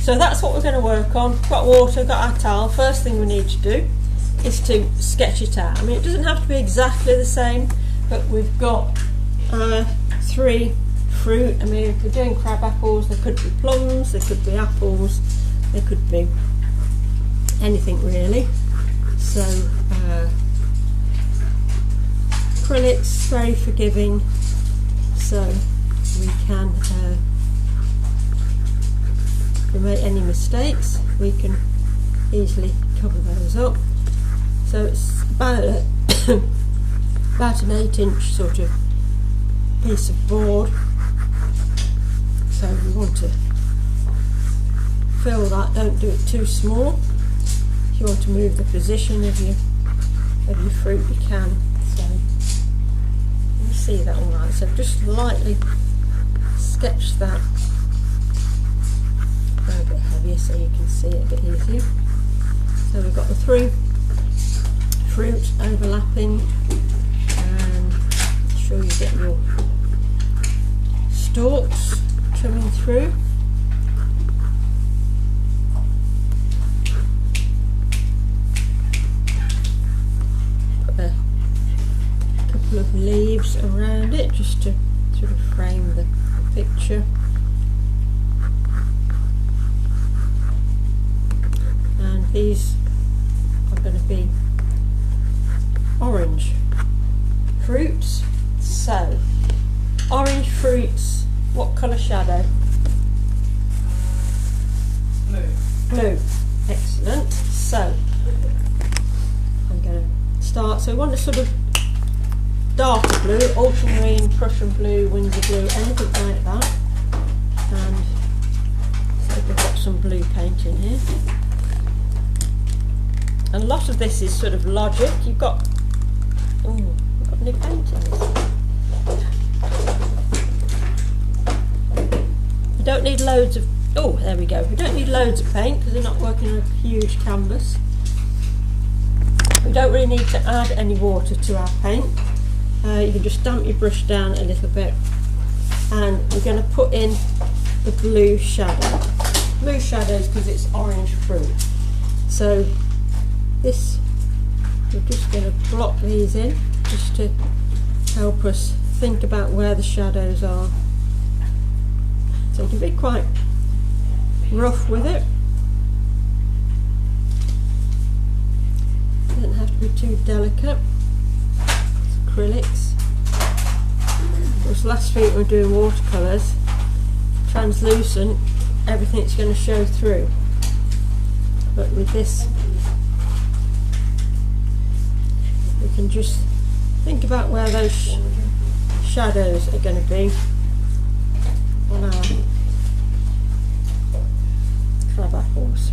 So that's what we're going to work on. Got water, got our towel. First thing we need to do is to sketch it out. I mean, it doesn't have to be exactly the same, but we've got 3 fruit. I mean, if we're doing crab apples, there could be plums, there could be apples, there could be anything really. So acrylics, very forgiving, so we can if we make any mistakes we can easily cover those up. So it's about about an 8-inch sort of piece of board, so we want to fill that. Don't do it too small. If you want to move the position of your fruit, you can. So you see that all right. So just lightly sketch that. Go a bit heavier so you can see it a bit easier. So we've got the 3 fruit overlapping, and make sure you get your stalks trimming through. Put a couple of leaves around it just to sort of frame the picture. And these are going to be orange fruits. So, orange fruits, what colour shadow? Blue. Blue. Excellent. So, I'm going to start. So, we want a sort of dark blue, ultramarine, Prussian blue, Windsor blue, anything like that. And so we've got some blue paint in here. And a lot of this is sort of logic. You've got, we've got new paint in this. You don't need loads of, there we go. We don't need loads of paint because we're not working on a huge canvas. We don't really need to add any water to our paint. You can just damp your brush down a little bit, and we're going to put in the blue shadow. Blue shadows because it's orange fruit. So this, we're just going to block these in just to help us think about where the shadows are. So you can be quite rough with it. Doesn't have to be too delicate. It's acrylics. Of course, last week we were doing watercolours. Translucent, everything's going to show through. But with this, we can just think about where those shadows are going to be on our crab apples.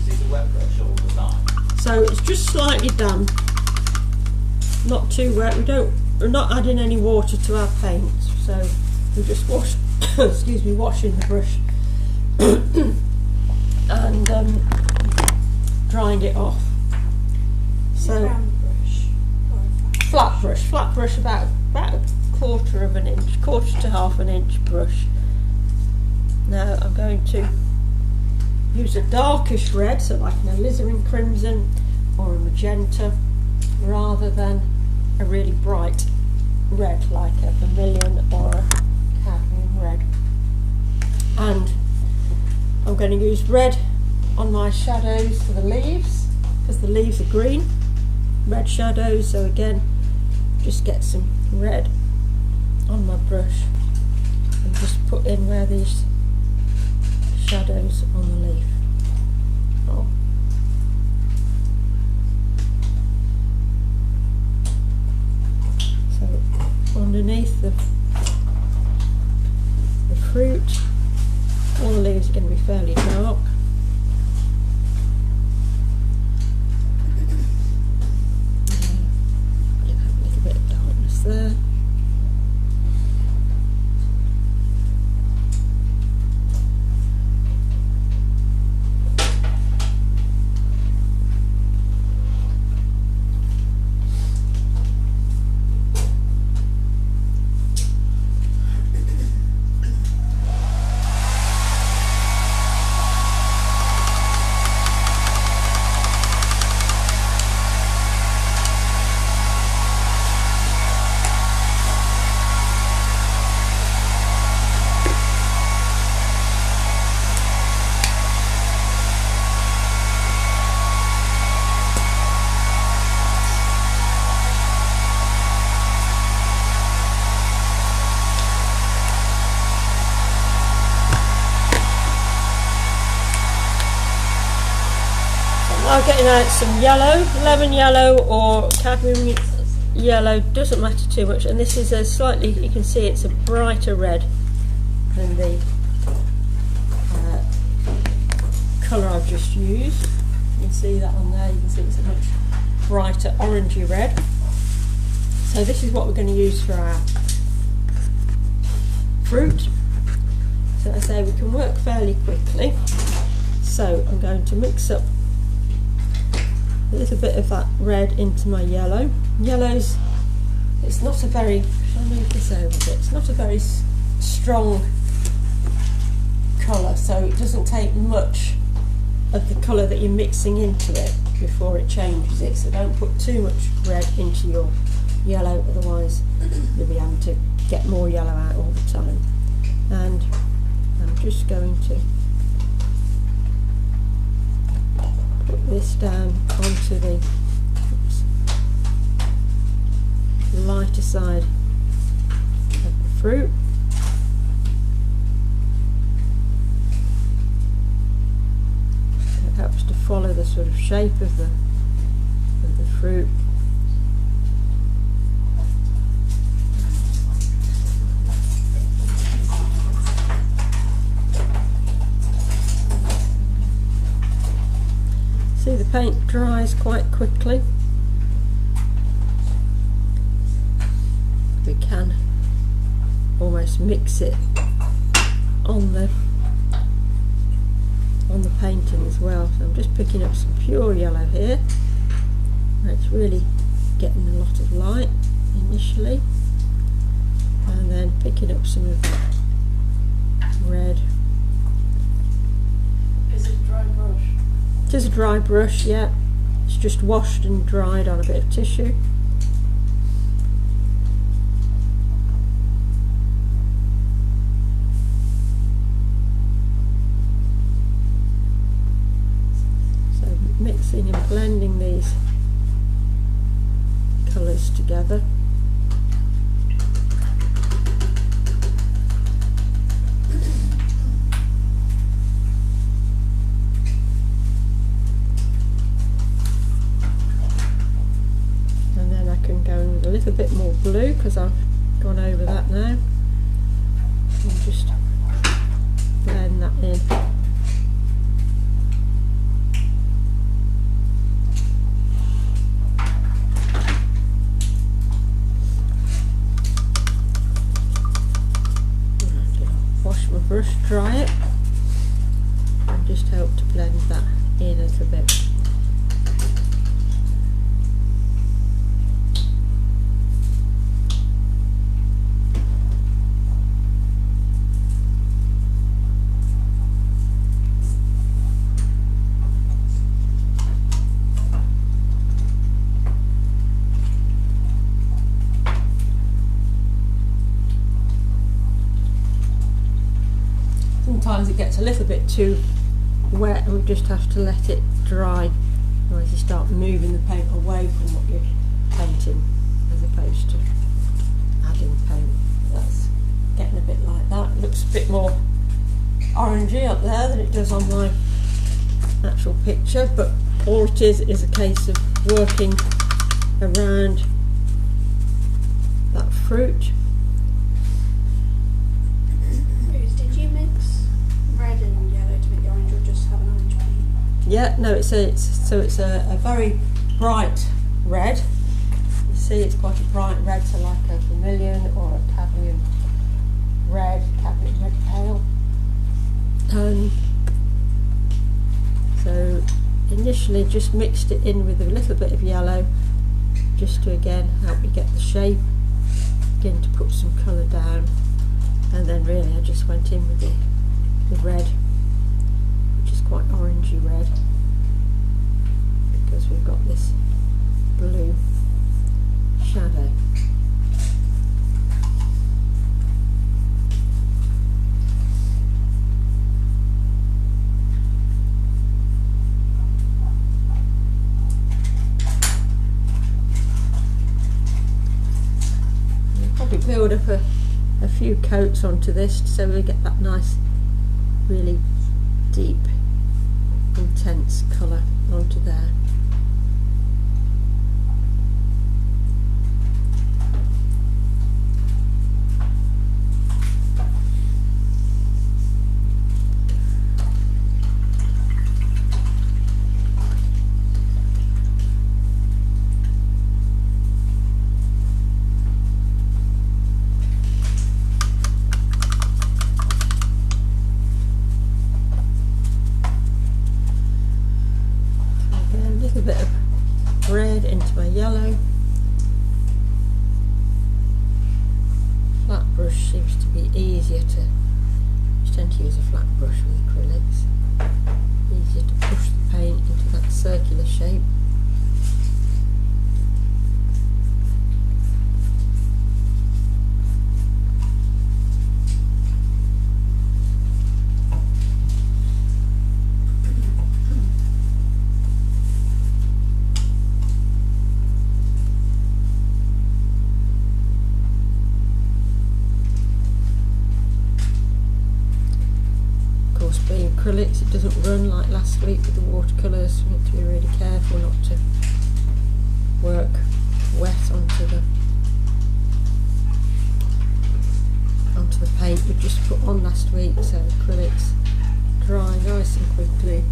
Is it a wet brush all the time? So it's just slightly damp, not too wet. We're not adding any water to our paint, so we just wash excuse me, washing the brush and drying it off. So flat brush, about a quarter of an inch, quarter to half an inch brush. Now I'm going to use a darkish red, so like an alizarin crimson or a magenta, rather than a really bright red like a vermilion or a cadmium red. And I'm going to use red on my shadows for the leaves, because the leaves are green, red shadows, so again just get some red on my brush and just put in where these shadows on the leaf are. So underneath the fruit, all the leaves are going to be fairly dark. A little bit of darkness there. I'm getting out some yellow, lemon yellow or cadmium yellow, doesn't matter too much. And this is a slightly, you can see it's a brighter red than the colour I've just used. You can see that on there, you can see it's a much brighter orangey red. So this is what we're going to use for our fruit. So as I say, we can work fairly quickly. So I'm going to mix up a little bit of that red into my yellow. Yellow's, it's not a very, shall I move this over a bit? It's not a very strong colour, so it doesn't take much of the colour that you're mixing into it before it changes it. So don't put too much red into your yellow, otherwise you'll be having to get more yellow out all the time. And I'm just going to put this down onto the lighter side of the fruit. It helps to follow the sort of shape of the fruit. See, the paint dries quite quickly. We can almost mix it on the painting as well. So I'm just picking up some pure yellow here. It's really getting a lot of light initially, and then picking up some of the red. Is it a dry brush? It is a dry brush, yeah. It's just washed and dried on a bit of tissue. So mixing and blending these colours together. A little bit more blue because I've gone over that now, and just blend that in. Wash my brush, dry it, and just help to blend that in a little bit. Sometimes it gets a little bit too wet and we just have to let it dry, otherwise you start moving the paint away from what you're painting as opposed to adding paint. That's getting a bit like that. It looks a bit more orangey up there than it does on my actual picture, but all it is a case of working around that fruit. Did you mix red and yellow to make the orange, or just have an orange paint? Yeah, no, it's a very bright red. You see, it's quite a bright red, so like a vermilion or a cadmium red pale. So initially just mixed it in with a little bit of yellow, just to again help you get the shape, begin to put some colour down, and then really I just went in with the red, which is quite orangey red, because we've got this blue shadow. I'll probably build up a few coats onto this so we get that nice, really deep, intense colour. onto there. A little bit of red into my yellow. Flat brush seems to be easier to, I tend to use a flat brush with acrylics. Easier to push the paint into that circular shape. Being acrylics, it doesn't run like last week with the watercolours. You need to be really careful not to work wet onto the paint we just put on last week, so acrylics dry nice and quickly.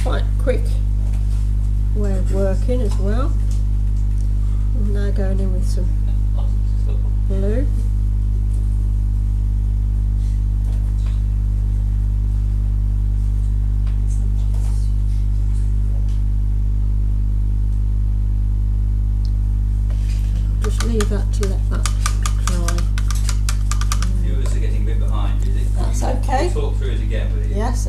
Quite quick way of working as well. I'm now going in with some blue. I'll just leave that to let that dry. Viewers are getting a bit behind, is it? That's okay. Talk through it again with you. Yes.